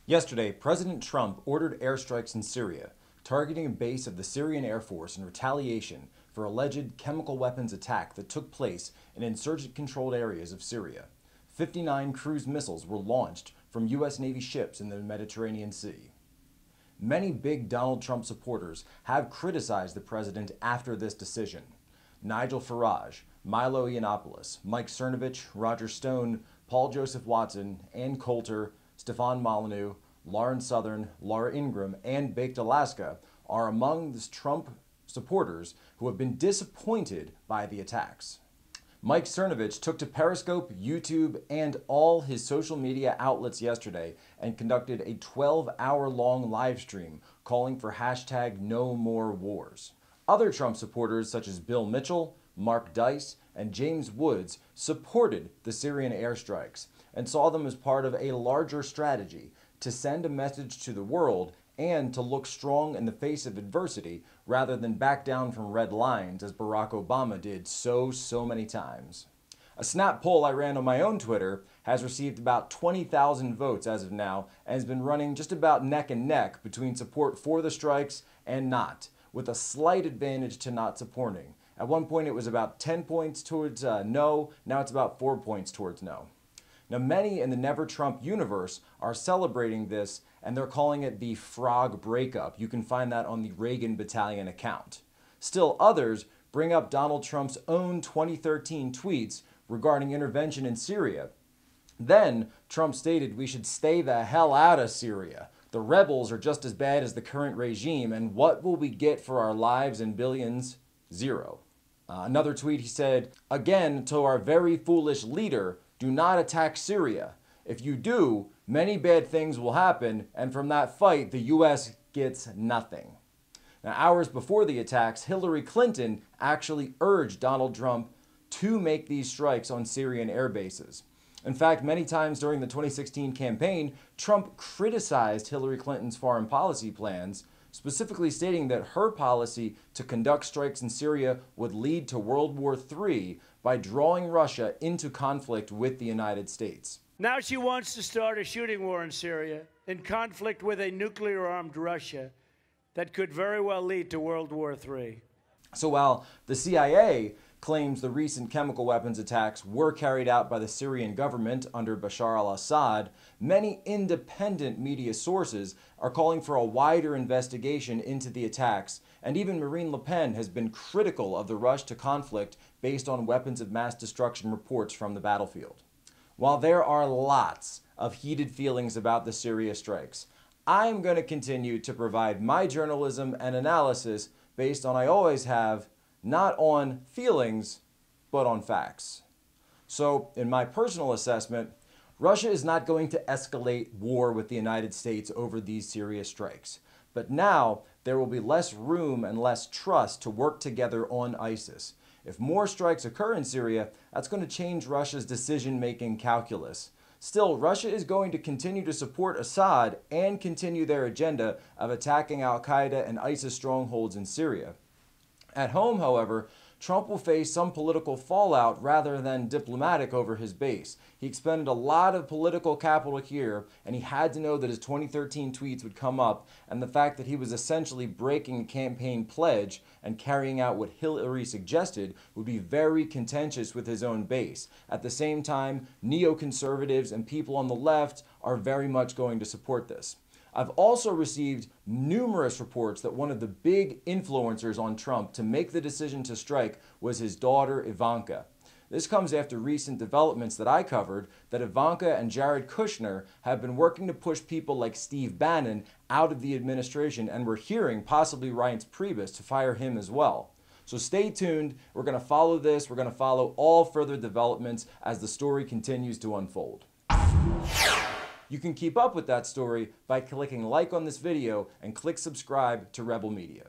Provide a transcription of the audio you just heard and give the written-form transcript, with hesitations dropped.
Yesterday, President Trump ordered airstrikes in Syria, targeting a base of the Syrian Air Force in retaliation for alleged chemical weapons attack that took place in insurgent-controlled areas of Syria. 59 cruise missiles were launched from U.S. Navy ships in the Mediterranean Sea. Many big Donald Trump supporters have criticized the president after this decision. Nigel Farage, Milo Yiannopoulos, Mike Cernovich, Roger Stone, Paul Joseph Watson, Ann Coulter, Stefan Molyneux, Lauren Southern, Laura Ingraham, and Baked Alaska are among the Trump supporters who have been disappointed by the attacks. Mike Cernovich took to Periscope, YouTube, and all his social media outlets yesterday and conducted a 12-hour-long live stream calling for #NoMoreWars. Other Trump supporters such as Bill Mitchell, Mark Dice, and James Woods supported the Syrian airstrikes and saw them as part of a larger strategy to send a message to the world and to look strong in the face of adversity rather than back down from red lines as Barack Obama did so many times. A snap poll I ran on my own Twitter has received about 20,000 votes as of now and has been running just about neck and neck between support for the strikes and not, with a slight advantage to not supporting. At one point it was about 10 points towards no, now it's about 4 points towards no. Now many in the Never Trump universe are celebrating this and they're calling it the frog breakup. You can find that on the Reagan Battalion account. Still others bring up Donald Trump's own 2013 tweets regarding intervention in Syria. Then Trump stated we should stay the hell out of Syria. The rebels are just as bad as the current regime, and what will we get for our lives and billions? Zero. Another tweet he said, again to our very foolish leader, do not attack Syria. If you do, many bad things will happen, and from that fight, the U.S. gets nothing. Now, hours before the attacks, Hillary Clinton actually urged Donald Trump to make these strikes on Syrian air bases. In fact, many times during the 2016 campaign, Trump criticized Hillary Clinton's foreign policy plans, specifically stating that her policy to conduct strikes in Syria would lead to World War III by drawing Russia into conflict with the United States. Now she wants to start a shooting war in Syria, in conflict with a nuclear-armed Russia that could very well lead to World War III. So while the CIA claims the recent chemical weapons attacks were carried out by the Syrian government under Bashar al-Assad, many independent media sources are calling for a wider investigation into the attacks, and even Marine Le Pen has been critical of the rush to conflict based on weapons of mass destruction reports from the battlefield. While there are lots of heated feelings about the Syria strikes, I'm going to continue to provide my journalism and analysis based on, I always have, not on feelings, but on facts. So, in my personal assessment, Russia is not going to escalate war with the United States over these Syria strikes. But now, there will be less room and less trust to work together on ISIS. If more strikes occur in Syria, that's going to change Russia's decision-making calculus. Still, Russia is going to continue to support Assad and continue their agenda of attacking al-Qaeda and ISIS strongholds in Syria. At home, however, Trump will face some political fallout rather than diplomatic over his base. He expended a lot of political capital here, and he had to know that his 2013 tweets would come up, and the fact that he was essentially breaking a campaign pledge and carrying out what Hillary suggested would be very contentious with his own base. At the same time, neoconservatives and people on the left are very much going to support this. I've also received numerous reports that one of the big influencers on Trump to make the decision to strike was his daughter Ivanka. This comes after recent developments that I covered that Ivanka and Jared Kushner have been working to push people like Steve Bannon out of the administration, and we're hearing possibly Reince Priebus to fire him as well. So stay tuned. We're going to follow this. We're going to follow all further developments as the story continues to unfold. You can keep up with that story by clicking like on this video and click subscribe to Rebel Media.